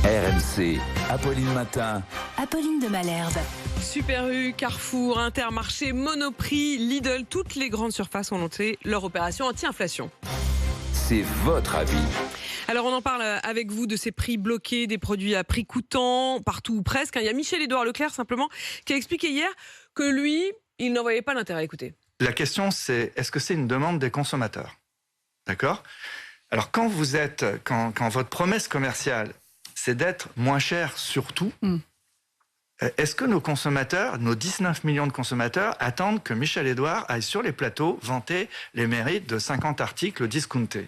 RMC, Apolline Matin. Apolline de Malherbe. Super U, Carrefour, Intermarché, Monoprix, Lidl, toutes les grandes surfaces ont lancé leur opération anti-inflation. C'est votre avis. Alors on en parle avec vous de ces prix bloqués, des produits à prix coûtant, partout ou presque. Il y a Michel-Édouard Leclerc simplement qui a expliqué hier que lui, il n'en voyait pas l'intérêt. Écoutez. La question c'est, est-ce que c'est une demande des consommateurs ? D'accord ? Alors quand votre promesse commerciale, c'est d'être moins cher sur tout, est-ce que nos consommateurs, nos 19 millions de consommateurs, attendent que Michel-Édouard aille sur les plateaux vanter les mérites de 50 articles discountés ?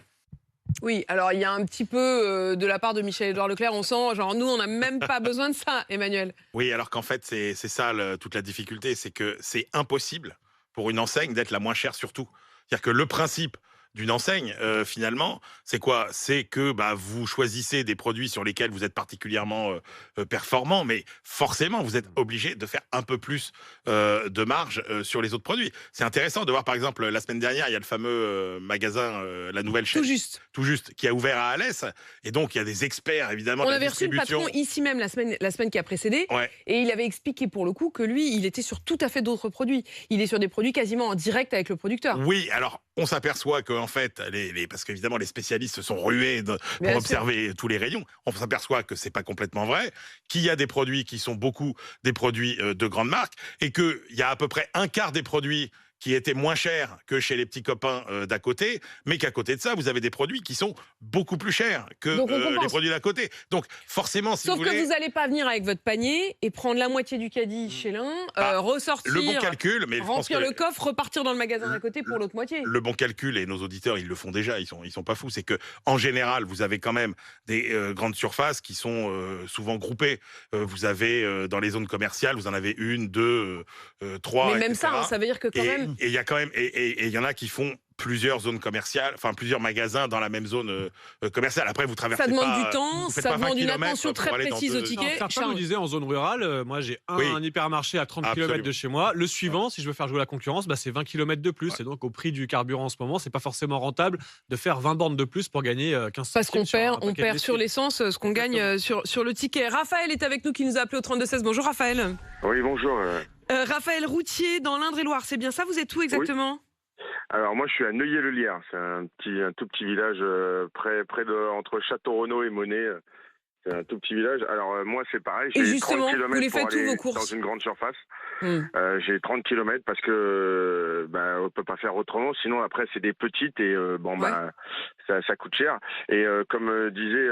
Oui, alors il y a un petit peu de la part de Michel-Édouard Leclerc, on sent, genre nous on n'a même pas besoin de ça, Emmanuel. Oui, alors qu'en fait c'est ça toute la difficulté, c'est que c'est impossible pour une enseigne d'être la moins chère sur tout. C'est-à-dire que le principe d'une enseigne, finalement, c'est quoi ? C'est que vous choisissez des produits sur lesquels vous êtes particulièrement performant, mais forcément, vous êtes obligé de faire un peu plus de marge sur les autres produits. C'est intéressant de voir, par exemple, la semaine dernière, il y a le fameux magasin, la nouvelle chaîne. Tout juste, qui a ouvert à Alès. Et donc, il y a des experts, évidemment, On de la avait reçu le distribution. patron ici même la semaine qui a précédé. Ouais. Et il avait expliqué pour le coup que lui, il était sur tout à fait d'autres produits. Il est sur des produits quasiment en direct avec le producteur. Oui, alors on s'aperçoit qu'en fait, parce qu'évidemment les spécialistes se sont rués pour observer tous les rayons, on s'aperçoit que c'est pas complètement vrai, qu'il y a des produits qui sont beaucoup des produits de grandes marques, et qu'il y a à peu près un quart des produits qui étaient moins chers que chez les petits copains d'à côté, mais qu'à côté de ça, vous avez des produits qui sont beaucoup plus chers que les produits d'à côté. Donc forcément, si Sauf vous que voulez... vous n'allez pas venir avec votre panier et prendre la moitié du caddie chez l'un, ressortir, le bon calcul, mais remplir le coffre, repartir dans le magasin d'à côté pour l'autre moitié. Le bon calcul, et nos auditeurs, ils le font déjà, ils sont pas fous, c'est que en général, vous avez quand même des grandes surfaces qui sont souvent groupées. Vous avez dans les zones commerciales, vous en avez une, deux, trois, mais même etc. ça, ça veut dire que quand même... Et il y a quand même, et il y en a qui font plusieurs zones commerciales, enfin plusieurs magasins dans la même zone commerciale. Après, vous traversez ça demande pas, du temps, ça demande une attention très précise au ticket. Certains nous disaient en zone rurale, moi j'ai un hypermarché à 30 km de chez moi. Le suivant, si je veux faire jouer la concurrence, c'est 20 km de plus. Ouais. Et donc au prix du carburant en ce moment, c'est pas forcément rentable de faire 20 bornes de plus pour gagner 15 centimes. Parce qu'on perd sur l'essence ce qu'on gagne sur le ticket. Raphaël est avec nous qui nous a appelé au 32-16. Bonjour Raphaël. Oui, bonjour. Raphaël Routier dans l'Indre-et-Loire, c'est bien ça? Vous êtes où exactement? Oui. Alors moi je suis à Neuilly-le-Lierre, c'est un tout petit village près de entre Château-Renaud et Monet. C'est un tout petit village. Alors moi c'est pareil, j'ai 30 km vous les pour faites aller où, vos courses dans une grande surface. J'ai 30 km parce que on peut pas faire autrement, sinon après c'est des petites et ça coûte cher. Et comme disait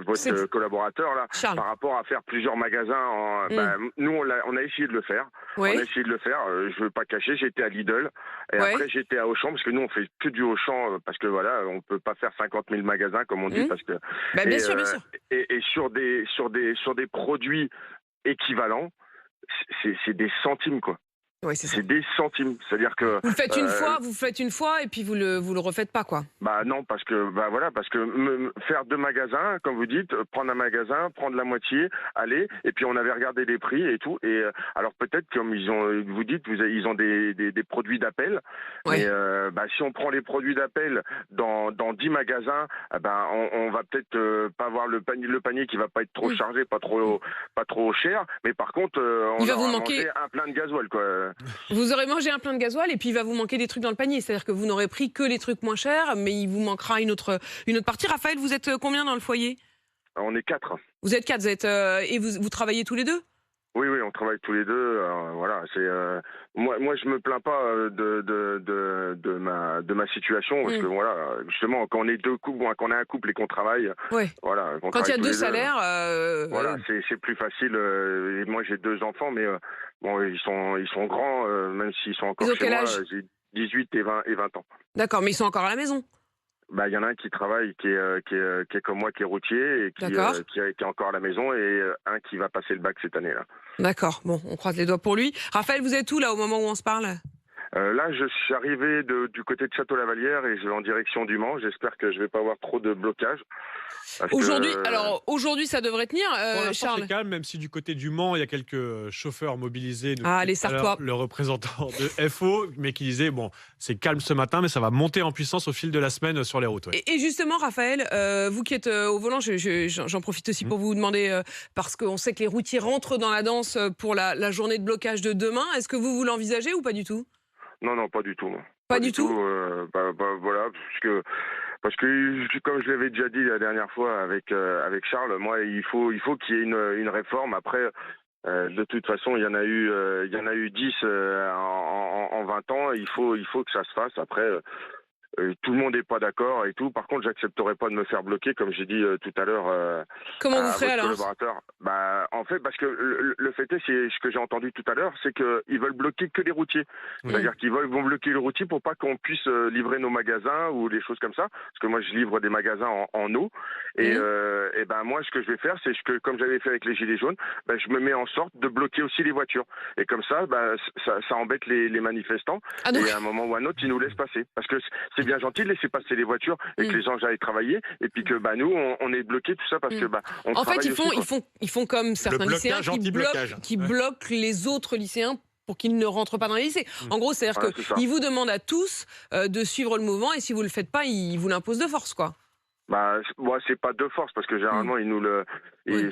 votre collaborateur là, Charles, par rapport à faire plusieurs magasins, nous on a essayé de le faire. Oui. On a essayé de le faire. Je veux pas cacher, j'étais à Lidl et après j'étais à Auchan parce que nous on fait que du Auchan parce que voilà, on peut pas faire 50 000 magasins comme on dit parce que. Bien sûr. Et sur des produits équivalents, c'est des centimes quoi. Ouais, c'est des centimes, c'est-à-dire que vous faites une fois et puis vous le refaites pas quoi. Non parce que faire deux magasins comme vous dites, prendre un magasin, prendre la moitié, aller et puis on avait regardé les prix et tout et alors peut-être comme ils ont des produits d'appel, mais si on prend les produits d'appel dans 10 magasins, on va peut-être pas avoir le panier qui va pas être trop chargé, pas trop cher, mais par contre on va vous manquer un plein de gasoil quoi. Vous aurez mangé un plein de gasoil et puis il va vous manquer des trucs dans le panier. C'est-à-dire que vous n'aurez pris que les trucs moins chers, mais il vous manquera une autre partie. Raphaël, vous êtes combien dans le foyer? On est 4. Vous êtes 4, et vous travaillez tous les deux? Oui, on travaille tous les deux. Voilà, c'est moi, je me plains pas de ma situation parce que voilà, justement, quand on est deux couples, quand on est un couple et qu'on travaille, voilà. Quand il y a deux salaires, voilà, c'est plus facile. Et moi, j'ai 2 enfants, mais ils sont grands, même s'ils sont encore chez moi. J'ai 18 et 20 ans. D'accord, mais ils sont encore à la maison. Il y en a un qui travaille, qui est comme moi, qui est routier et qui est encore à la maison, et un qui va passer le bac cette année-là. D'accord, bon, on croise les doigts pour lui. Raphaël, vous êtes où là au moment où on se parle? Là, je suis arrivé du côté de Château-Lavalière et je vais en direction du Mans. J'espère que je vais pas avoir trop de blocage. Aujourd'hui, ça devrait tenir, Pour l'instant, Charles. c'est calme, même si du côté du Mans, il y a quelques chauffeurs mobilisés. Les Sartois. Le représentant de FO, mais qui disait, bon, c'est calme ce matin, mais ça va monter en puissance au fil de la semaine sur les routes. Ouais. Et justement, Raphaël, vous qui êtes au volant, j'en profite aussi pour vous demander, parce qu'on sait que les routiers rentrent dans la danse pour la journée de blocage de demain. Est-ce que vous l'envisagez ou pas du tout ? Non, pas du tout. Pas du tout. Voilà, parce que comme je l'avais déjà dit la dernière fois avec Charles, moi il faut qu'il y ait une réforme. Après, de toute façon, il y en a eu 10 en 20 ans. Il faut que ça se fasse. Après, tout le monde n'est pas d'accord et tout. Par contre, j'accepterai pas de me faire bloquer, comme j'ai dit tout à l'heure. Comment vous ferez alors ? Collaborateur. En fait, parce que le fait est, c'est ce que j'ai entendu tout à l'heure, c'est qu'ils veulent bloquer que les routiers. C'est-à-dire qu'ils vont bloquer le routier pour pas qu'on puisse livrer nos magasins ou des choses comme ça. Parce que moi, je livre des magasins en eau. Et moi, ce que je vais faire, c'est que, comme j'avais fait avec les Gilets jaunes, je me mets en sorte de bloquer aussi les voitures. Et comme ça, ça embête les manifestants. Et à un moment ou à un autre, ils nous laissent passer. Parce que c'est bien gentil de laisser passer les voitures et que les gens aillent travailler. Et puis que nous, on est bloqués, tout ça, parce que on en fait, aussi, ils font comme certains lycéens qui bloquent les autres lycéens pour qu'ils ne rentrent pas dans les lycées. En gros, c'est-à-dire qu'ils vous demandent à tous de suivre le mouvement et si vous ne le faites pas, ils vous l'imposent de force, quoi. Moi, c'est pas de force parce que généralement, ils nous le. J'ai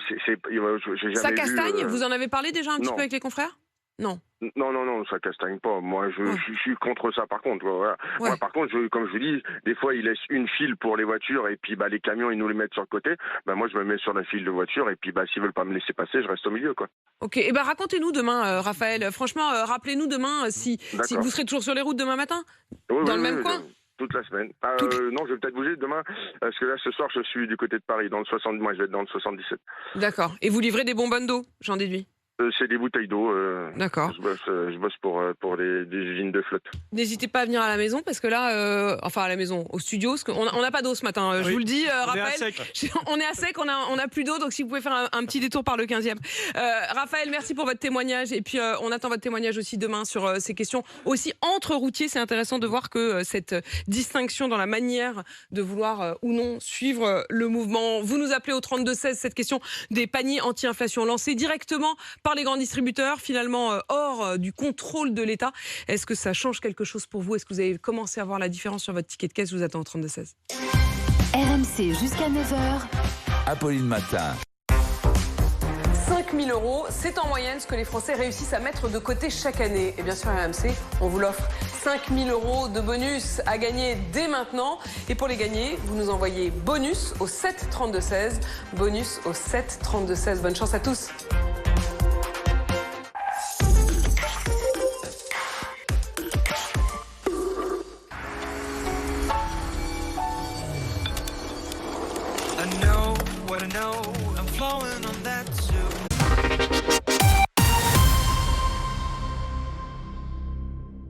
jamais ça castagne. vu, Vous en avez parlé déjà un petit peu avec les confrères ? Non. Non, ça castagne pas. Moi, je suis contre ça, par contre. Voilà. Ouais. Moi, par contre, comme je vous dis, des fois, ils laissent une file pour les voitures et puis les camions, ils nous les mettent sur le côté. Moi, je me mets sur la file de voiture et puis s'ils veulent pas me laisser passer, je reste au milieu, quoi. Ok. Et racontez-nous demain, Raphaël. Franchement, rappelez-nous demain si vous serez toujours sur les routes demain matin, dans le même coin. Toute la semaine. Non, je vais peut-être bouger demain, parce que là, ce soir, je suis du côté de Paris, dans le 60. Moi, je vais être dans le 77. D'accord. Et vous livrez des bonbonnes d'eau, j'en déduis. C'est des bouteilles d'eau. D'accord. Je bosse pour des usines de flotte. N'hésitez pas à venir à la maison, parce que là, à la maison, au studio, parce qu'on n'a pas d'eau ce matin. Je vous le dis, Raphaël. On est à sec, on n'a plus d'eau, donc si vous pouvez faire un petit détour par le 15e. Raphaël, merci pour votre témoignage. Et puis, on attend votre témoignage aussi demain sur ces questions. Aussi, entre routiers, c'est intéressant de voir que cette distinction dans la manière de vouloir ou non suivre le mouvement. Vous nous appelez au 32-16, cette question des paniers anti-inflation lancés directement par les grands distributeurs, finalement hors du contrôle de l'État. Est-ce que ça change quelque chose pour vous ? Est-ce que vous avez commencé à voir la différence sur votre ticket de caisse ? Je vous attends au 32-16. RMC jusqu'à 9h. Apolline Matin. 5 000 €, c'est en moyenne ce que les Français réussissent à mettre de côté chaque année. Et bien sûr, RMC, on vous l'offre. 5 000 € de bonus à gagner dès maintenant. Et pour les gagner, vous nous envoyez bonus au 7 32 16. Bonus au 7 32 16. Bonne chance à tous. I know, I'm flowing on that